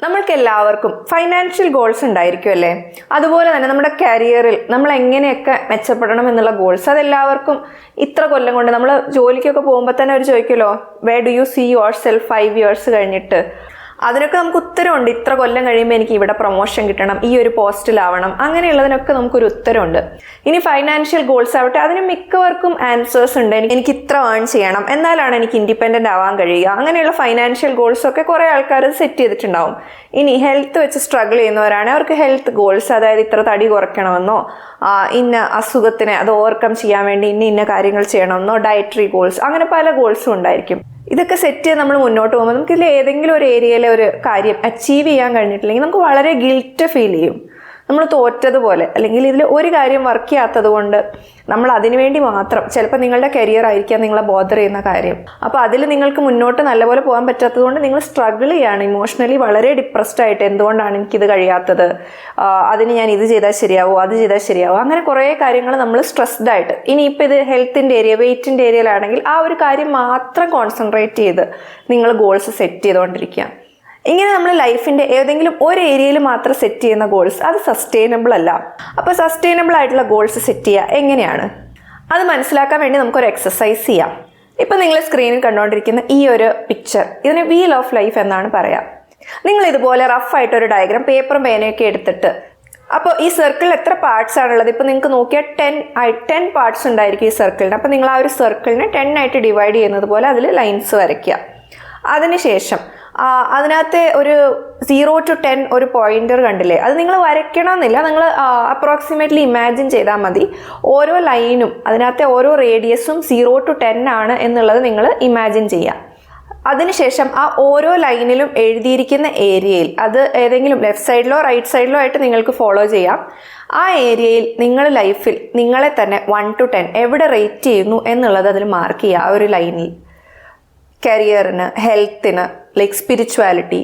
നമ്മൾക്ക് എല്ലാവർക്കും financial goals ഉണ്ടായിരിക്കും അല്ലേ? അതുപോലെ തന്നെ നമ്മുടെ കരിയറിൽ നമ്മൾ എങ്ങനെയൊക്കെ മെച്ചപ്പെടണം എന്നുള്ള ഗോൾസ് അതെല്ലാവർക്കും ഇത്ര കൊല്ലം കൊണ്ട് നമ്മൾ ജോലിക്കൊക്കെ പോകുമ്പോൾ തന്നെ അവർ ചോദിക്കുമല്ലോ, where do you see yourself 5 years കഴിഞ്ഞിട്ട്? അതിനൊക്കെ നമുക്ക് ഉത്തരമുണ്ട്. ഇത്ര കൊല്ലം കഴിയുമ്പോൾ എനിക്ക് ഇവിടെ പ്രൊമോഷൻ കിട്ടണം, ഈ ഒരു പോസ്റ്റിലാവണം, അങ്ങനെയുള്ളതിനൊക്കെ നമുക്കൊരു ഉത്തരമുണ്ട്. ഇനി ഫൈനാൻഷ്യൽ ഗോൾസ് ആവട്ടെ, അതിന് മിക്കവർക്കും ആൻസേഴ്സ് ഉണ്ട്. എനിക്ക് ഇത്ര ഏൺ ചെയ്യണം, എന്നാലാണ് എനിക്ക് ഇൻഡിപെൻഡൻ്റ് ആവാൻ കഴിയുക. അങ്ങനെയുള്ള ഫൈനാൻഷ്യൽ ഗോൾസൊക്കെ കുറേ ആൾക്കാർ സെറ്റ് ചെയ്തിട്ടുണ്ടാവും. ഇനി ഹെൽത്ത് വെച്ച് സ്ട്രഗിൾ ചെയ്യുന്നവരാണെങ്കിൽ അവർക്ക് ഹെൽത്ത് ഗോൾസ്, അതായത് ഇത്ര തടി കുറയ്ക്കണമെന്നോ, ഇന്ന അസുഖത്തിനെ അത് ഓവർകം ചെയ്യാൻ വേണ്ടി ഇന്ന കാര്യങ്ങൾ ചെയ്യണമെന്നോ, ഡയറ്ററി ഗോൾസ്, അങ്ങനെ പല ഗോൾസും ഉണ്ടായിരിക്കും. ഇതൊക്കെ സെറ്റ് ചെയ്ത് നമ്മൾ മുന്നോട്ട് പോകുമ്പോൾ നമുക്കിതിൽ ഏതെങ്കിലും ഒരു ഏരിയയിലെ ഒരു കാര്യം അച്ചീവ് ചെയ്യാൻ കഴിഞ്ഞിട്ടില്ലെങ്കിൽ നമുക്ക് വളരെ ഗിൽറ്റ് ഫീൽ ചെയ്യും. നമ്മൾ തോറ്റതുപോലെ, അല്ലെങ്കിൽ ഇതിൽ ഒരു കാര്യം വർക്ക് ചെയ്യാത്തത് കൊണ്ട് നമ്മൾ അതിനുവേണ്ടി മാത്രം, ചിലപ്പോൾ നിങ്ങളുടെ കരിയർ ആയിരിക്കാം നിങ്ങളെ ബോദർ ചെയ്യുന്ന കാര്യം, അപ്പോൾ അതിൽ നിങ്ങൾക്ക് മുന്നോട്ട് നല്ലപോലെ പോകാൻ പറ്റാത്തത് കൊണ്ട് നിങ്ങൾ സ്ട്രഗിൾ ചെയ്യാണ്, ഇമോഷണലി വളരെ ഡിപ്രസ്ഡ് ആയിട്ട്. എന്തുകൊണ്ടാണ് എനിക്കിത് കഴിയാത്തത്, അതിന് ഞാൻ ഇത് ചെയ്താൽ ശരിയാവോ, അത് ചെയ്താൽ ശരിയാവോ, അങ്ങനെ കുറേ കാര്യങ്ങൾ നമ്മൾ സ്ട്രെസ്ഡ് ആയിട്ട്. ഇനിയിപ്പോൾ ഇത് ഹെൽത്തിൻ്റെ ഏരിയ, വെയ്റ്റിൻ്റെ ഏരിയയിലാണെങ്കിൽ ആ ഒരു കാര്യം മാത്രം കോൺസെൻട്രേറ്റ് ചെയ്ത് നിങ്ങൾ ഗോൾസ് സെറ്റ് ചെയ്തുകൊണ്ടിരിക്കുക. ഇങ്ങനെ നമ്മൾ ലൈഫിൻ്റെ ഏതെങ്കിലും ഒരു ഏരിയയിൽ മാത്രം സെറ്റ് ചെയ്യുന്ന ഗോൾസ് അത് സസ്റ്റൈനബിൾ അല്ല. അപ്പോൾ സസ്റ്റൈനബിൾ ആയിട്ടുള്ള ഗോൾസ് സെറ്റ് ചെയ്യുക എങ്ങനെയാണ്? അത് മനസ്സിലാക്കാൻ വേണ്ടി നമുക്കൊരു എക്സസൈസ് ചെയ്യാം. ഇപ്പം നിങ്ങൾ സ്ക്രീനിൽ കണ്ടുകൊണ്ടിരിക്കുന്ന ഈ ഒരു പിക്ചർ, ഇതിന് വീൽ ഓഫ് ലൈഫ് എന്നാണ് പറയാം. നിങ്ങൾ ഇതുപോലെ റഫായിട്ടൊരു ഡയഗ്രാം പേപ്പറും പേനയൊക്കെ എടുത്തിട്ട്, അപ്പോൾ ഈ സർക്കിളിൽ എത്ര പാർട്സ് ആണുള്ളത്? ഇപ്പോൾ നിങ്ങൾക്ക് നോക്കിയാൽ 10 പാർട്സ് ഉണ്ടായിരിക്കും ഈ സർക്കിളിന്. അപ്പോൾ നിങ്ങൾ ആ ഒരു സർക്കിളിനെ 10 ആയിട്ട് ഡിവൈഡ് ചെയ്യുന്നത് പോലെ അതിൽ ലൈൻസ് വരയ്ക്കുക. അതിനുശേഷം അതിനകത്ത് ഒരു 0 to 10 ഒരു പോയിന്റർ കണ്ടില്ലേ, അത് നിങ്ങൾ വരയ്ക്കണമെന്നില്ല, നിങ്ങൾ അപ്രോക്സിമേറ്റ്ലി ഇമാജിൻ ചെയ്താൽ മതി. ഓരോ ലൈനും അതിനകത്തെ ഓരോ റേഡിയസും 0 to 10 ആണ് എന്നുള്ളത് നിങ്ങൾ ഇമാജിൻ ചെയ്യുക. അതിനുശേഷം ആ ഓരോ ലൈനിലും എഴുതിയിരിക്കുന്ന ഏരിയയിൽ, അത് ഏതെങ്കിലും ലെഫ്റ്റ് സൈഡിലോ റൈറ്റ് സൈഡിലോ ആയിട്ട് നിങ്ങൾക്ക് ഫോളോ ചെയ്യാം, ആ ഏരിയയിൽ നിങ്ങൾ ലൈഫിൽ നിങ്ങളെ തന്നെ 1 to 10 എവിടെ റേറ്റ് ചെയ്യുന്നു എന്നുള്ളത് അതിൽ മാർക്ക് ചെയ്യുക. ആ ഒരു ലൈനിൽ കരിയറിന്, ഹെൽത്തിന്, ലൈക്ക് സ്പിരിച്വാലിറ്റി,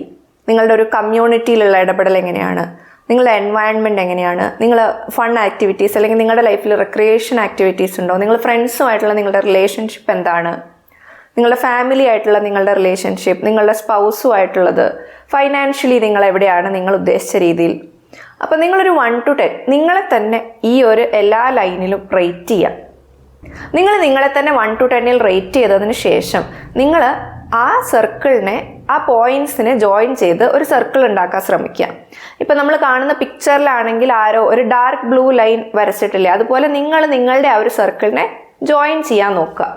നിങ്ങളുടെ ഒരു കമ്മ്യൂണിറ്റിയിലുള്ള ഇടപെടൽ എങ്ങനെയാണ്, നിങ്ങളുടെ എൻവയൺമെൻറ്റ് എങ്ങനെയാണ്, നിങ്ങൾ ഫൺ ആക്ടിവിറ്റീസ് അല്ലെങ്കിൽ നിങ്ങളുടെ ലൈഫിൽ റിക്രിയേഷൻ ആക്ടിവിറ്റീസ് ഉണ്ടോ, നിങ്ങൾ ഫ്രണ്ട്സുമായിട്ടുള്ള നിങ്ങളുടെ റിലേഷൻഷിപ്പ് എന്താണ്, നിങ്ങളുടെ ഫാമിലി ആയിട്ടുള്ള നിങ്ങളുടെ റിലേഷൻഷിപ്പ്, നിങ്ങളുടെ സ്പൗസുമായിട്ടുള്ളത്, ഫൈനാൻഷ്യലി നിങ്ങൾ എവിടെയാണ് നിങ്ങൾ ഉദ്ദേശിച്ച രീതിയിൽ. അപ്പോൾ നിങ്ങളൊരു 1 to 10 നിങ്ങളെ തന്നെ ഈ ഒരു എല്ലാ ലൈനിലും റേറ്റ് ചെയ്യുക. നിങ്ങളെ തന്നെ 1 to 10 റേറ്റ് ചെയ്തതിന് ശേഷം നിങ്ങൾ ആ സർക്കിളിനെ, ആ പോയിന്റ്സിനെ ജോയിൻ ചെയ്ത് ഒരു സർക്കിൾ ഉണ്ടാക്കാൻ ശ്രമിക്കുക. ഇപ്പം നമ്മൾ കാണുന്ന പിക്ചറിലാണെങ്കിൽ ആരോ ഒരു ഡാർക്ക് ബ്ലൂ ലൈൻ വരച്ചിട്ടില്ലേ, അതുപോലെ നിങ്ങളുടെ ആ ഒരു സർക്കിളിനെ ജോയിൻ ചെയ്യാൻ നോക്കുക.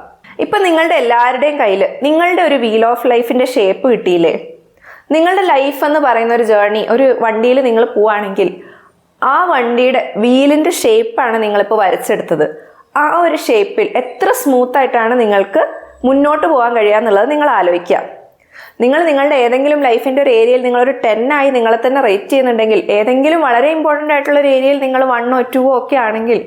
ഇപ്പം നിങ്ങളുടെ എല്ലാവരുടെയും കയ്യിൽ നിങ്ങളുടെ ഒരു വീൽ ഓഫ് ലൈഫിൻ്റെ ഷേപ്പ് കിട്ടിയില്ലേ? നിങ്ങളുടെ ലൈഫ് എന്ന് പറയുന്ന ഒരു ജേർണി, ഒരു വണ്ടിയിൽ നിങ്ങൾ പോവുകയാണെങ്കിൽ ആ വണ്ടിയുടെ വീലിൻ്റെ ഷേപ്പാണ് നിങ്ങളിപ്പോൾ വരച്ചെടുത്തത്. ആ ഒരു ഷേപ്പിൽ എത്ര സ്മൂത്തായിട്ടാണ് നിങ്ങൾക്ക് മുന്നോട്ട് പോകാൻ കഴിയുക എന്നുള്ളത് നിങ്ങൾ ആലോചിക്കുക. നിങ്ങളുടെ ഏതെങ്കിലും ലൈഫിൻ്റെ ഒരു ഏരിയയിൽ നിങ്ങളൊരു 10 ആയി നിങ്ങളെ തന്നെ റേറ്റ് ചെയ്യുന്നുണ്ടെങ്കിൽ, ഏതെങ്കിലും വളരെ ഇമ്പോർട്ടൻ്റ് ആയിട്ടുള്ള ഒരു ഏരിയയിൽ നിങ്ങൾ 1 or 2 ഒക്കെ ആണെങ്കിൽ,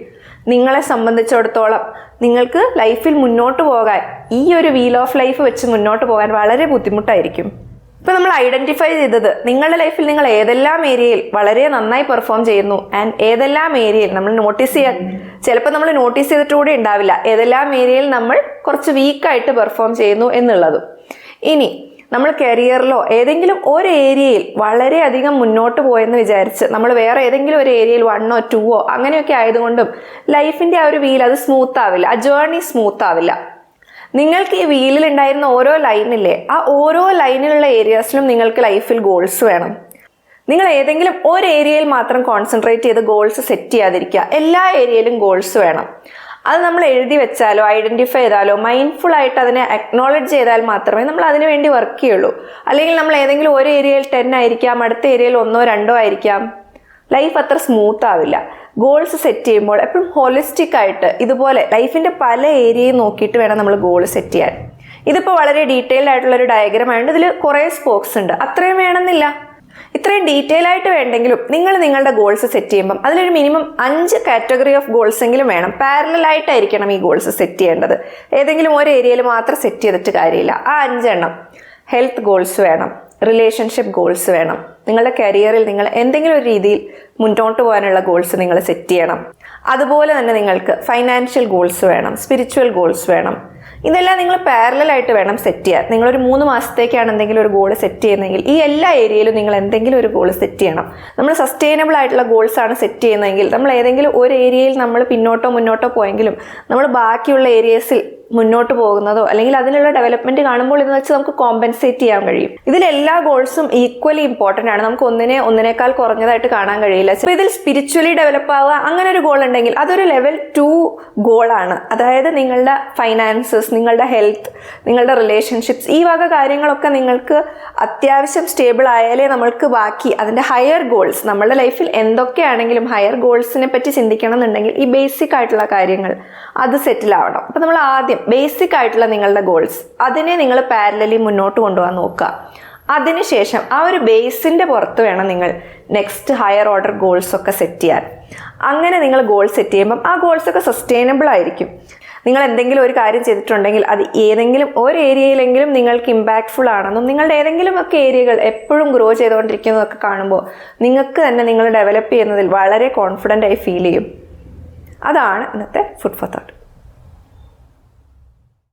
നിങ്ങളെ സംബന്ധിച്ചിടത്തോളം നിങ്ങൾക്ക് ലൈഫിൽ മുന്നോട്ട് പോകാൻ, ഈ ഒരു വീൽ ഓഫ് ലൈഫ് വെച്ച് മുന്നോട്ട് പോകാൻ വളരെ ബുദ്ധിമുട്ടായിരിക്കും. ഇപ്പോൾ നമ്മൾ ഐഡൻറ്റിഫൈ ചെയ്തത് നിങ്ങളുടെ ലൈഫിൽ നിങ്ങൾ ഏതെല്ലാം ഏരിയയിൽ വളരെ നന്നായി പെർഫോം ചെയ്യുന്നു, ആൻഡ് ഏതെല്ലാം ഏരിയയിൽ നമ്മൾ ചിലപ്പോൾ നമ്മൾ നോട്ടീസ് ചെയ്തിട്ടുകൂടി ഉണ്ടാവില്ല ഏതെല്ലാം ഏരിയയിൽ നമ്മൾ കുറച്ച് വീക്കായിട്ട് പെർഫോം ചെയ്യുന്നു എന്നുള്ളതും. ഇനി നമ്മൾ കരിയറിലോ ഏതെങ്കിലും ഒരു ഏരിയയിൽ വളരെയധികം മുന്നോട്ട് പോയെന്ന് വിചാരിച്ച് നമ്മൾ വേറെ ഏതെങ്കിലും ഒരു ഏരിയയിൽ 1 or 2 അങ്ങനെയൊക്കെ ആയതുകൊണ്ടും ലൈഫിൻ്റെ ആ ഒരു വീൽ അത് സ്മൂത്ത് ആവില്ല, ആ ജേർണി സ്മൂത്ത് ആവില്ല. നിങ്ങൾക്ക് ഈ വീലിൽ ഉണ്ടായിരുന്ന ഓരോ ലൈനില്ലേ, ആ ഓരോ ലൈനിലുള്ള ഏരിയാസിലും നിങ്ങൾക്ക് ലൈഫിൽ ഗോൾസ് വേണം. നിങ്ങൾ ഏതെങ്കിലും ഒരു ഏരിയയിൽ മാത്രം കോൺസെൻട്രേറ്റ് ചെയ്ത് ഗോൾസ് സെറ്റ് ചെയ്യാതിരിക്കുക. എല്ലാ ഏരിയയിലും ഗോൾസ് വേണം. അത് നമ്മൾ എഴുതി വെച്ചാലോ ഐഡൻറ്റിഫൈ ചെയ്താലോ മൈൻഡ്ഫുൾ ആയിട്ട് അതിനെ അക്നോളജ് ചെയ്താൽ മാത്രമേ നമ്മൾ അതിനു വേണ്ടി വർക്ക് ചെയ്യുള്ളൂ. അല്ലെങ്കിൽ നമ്മൾ ഏതെങ്കിലും ഒരു ഏരിയയിൽ 10 ആയിരിക്കാം, അടുത്ത ഏരിയയിൽ 1 or 2 ആയിരിക്കാം. ലൈഫ് അത്ര സ്മൂത്ത് ആവില്ല. ഗോൾസ് സെറ്റ് ചെയ്യുമ്പോൾ എപ്പോഴും ഹോളിസ്റ്റിക് ആയിട്ട് ഇതുപോലെ ലൈഫിൻ്റെ പല ഏരിയയും നോക്കിയിട്ട് വേണം നമ്മൾ ഗോൾ സെറ്റ് ചെയ്യാൻ. ഇതിപ്പോൾ വളരെ ഡീറ്റെയിൽഡ് ആയിട്ടുള്ളൊരു ഡയഗ്രാം ആയതുകൊണ്ട് ഇതിൽ കുറേ സ്പോക്സ് ഉണ്ട്, അത്രയും വേണമെന്നില്ല. ഇത്രയും ഡീറ്റെയിൽ ആയിട്ട് വേണ്ടെങ്കിലും നിങ്ങളുടെ ഗോൾസ് സെറ്റ് ചെയ്യുമ്പം അതിലൊരു മിനിമം 5 കാറ്റഗറി ഓഫ് ഗോൾസ് എങ്കിലും വേണം. പാരലൽ ആയിട്ടായിരിക്കണം ഈ ഗോൾസ് സെറ്റ് ചെയ്യേണ്ടത്. ഏതെങ്കിലും ഒരു ഏരിയയിൽ മാത്രം സെറ്റ് ചെയ്തിട്ട് കാര്യമില്ല. ആ 5 എണ്ണം ഹെൽത്ത് ഗോൾസ് വേണം, റിലേഷൻഷിപ്പ് ഗോൾസ് വേണം, നിങ്ങളുടെ കരിയറിൽ നിങ്ങൾ എന്തെങ്കിലും ഒരു രീതിയിൽ മുന്നോട്ട് പോകാനുള്ള ഗോൾസ് നിങ്ങൾ സെറ്റ് ചെയ്യണം. അതുപോലെ തന്നെ നിങ്ങൾക്ക് ഫൈനാൻഷ്യൽ ഗോൾസ് വേണം, സ്പിരിച്വൽ ഗോൾസ് വേണം. ഇതെല്ലാം നിങ്ങൾ പാരലായിട്ട് വേണം സെറ്റ് ചെയ്യാൻ. നിങ്ങളൊരു 3 മാസത്തേക്കാണ് എന്തെങ്കിലും ഒരു ഗോൾ സെറ്റ് ചെയ്യുന്നതെങ്കിൽ ഈ എല്ലാ ഏരിയയിലും നിങ്ങൾ എന്തെങ്കിലും ഒരു ഗോൾ സെറ്റ് ചെയ്യണം. നമ്മൾ സസ്റ്റൈനബിൾ ആയിട്ടുള്ള ഗോൾസ് ആണ് സെറ്റ് ചെയ്യുന്നതെങ്കിൽ നമ്മൾ ഏതെങ്കിലും ഒരു ഏരിയയിൽ നമ്മൾ പിന്നോട്ടോ മുന്നോട്ടോ പോയെങ്കിലും നമ്മൾ ബാക്കിയുള്ള ഏരിയസിൽ മുന്നോട്ട് പോകുന്നതോ അല്ലെങ്കിൽ അതിനുള്ള ഡെവലപ്മെന്റ് കാണുമ്പോൾ ഇത് വെച്ച് നമുക്ക് കോമ്പൻസേറ്റ് ചെയ്യാൻ കഴിയും. ഇതിലെല്ലാ ഗോൾസും ഈക്വലി ഇമ്പോർട്ടൻ്റ് ആണ്. നമുക്ക് ഒന്നിനേക്കാൾ കുറഞ്ഞതായിട്ട് കാണാൻ കഴിയില്ല. അപ്പോൾ ഇതിൽ സ്പിരിച്വലി ഡെവലപ്പ് ആവുക അങ്ങനെ ഒരു ഗോൾ ഉണ്ടെങ്കിൽ അതൊരു ലെവൽ 2 ഗോളാണ്. അതായത് നിങ്ങളുടെ ഫൈനാൻസസ്, നിങ്ങളുടെ ഹെൽത്ത്, നിങ്ങളുടെ റിലേഷൻഷിപ്സ്, ഈ വക കാര്യങ്ങളൊക്കെ നിങ്ങൾക്ക് അത്യാവശ്യം സ്റ്റേബിൾ ആയാലേ നമ്മൾക്ക് ബാക്കി അതിൻ്റെ ഹയർ ഗോൾസ്, നമ്മുടെ ലൈഫിൽ എന്തൊക്കെയാണെങ്കിലും ഹയർ ഗോൾസിനെ പറ്റി ചിന്തിക്കണം എന്നുണ്ടെങ്കിൽ ഈ ബേസിക് ആയിട്ടുള്ള കാര്യങ്ങൾ അത് സെറ്റിൽ ആവണം. അപ്പോൾ നമ്മൾ ആദ്യം ബേസിക് ആയിട്ടുള്ള നിങ്ങളുടെ ഗോൾസ് അതിനെ നിങ്ങൾ പാരലലി മുന്നോട്ട് കൊണ്ടുപോകാൻ നോക്കുക. അതിനുശേഷം ആ ഒരു ബേസിൻ്റെ പുറത്ത് വേണം നിങ്ങൾ നെക്സ്റ്റ് ഹയർ ഓർഡർ ഗോൾസ് ഒക്കെ സെറ്റ് ചെയ്യാൻ. അങ്ങനെ നിങ്ങൾ ഗോൾ സെറ്റ് ചെയ്യുമ്പം ആ ഗോൾസ് ഒക്കെ സസ്റ്റൈനബിൾ ആയിരിക്കും. നിങ്ങൾ എന്തെങ്കിലും ഒരു കാര്യം ചെയ്തിട്ടുണ്ടെങ്കിൽ അത് ഏതെങ്കിലും ഒരു ഏരിയയിലെങ്കിലും നിങ്ങൾക്ക് ഇമ്പാക്റ്റ്ഫുൾ ആണെന്നും നിങ്ങളുടെ ഏതെങ്കിലും ഒക്കെ ഏരിയകൾ എപ്പോഴും ഗ്രോ ചെയ്തുകൊണ്ടിരിക്കുന്നതൊക്കെ കാണുമ്പോൾ നിങ്ങൾക്ക് തന്നെ നിങ്ങൾ ഡെവലപ്പ് ചെയ്യുന്നതിൽ വളരെ കോൺഫിഡൻ്റ് ആയി ഫീൽ ചെയ്യും. അതാണ് ഇന്നത്തെ ഫുഡ് ഫോർ തോട്ട്.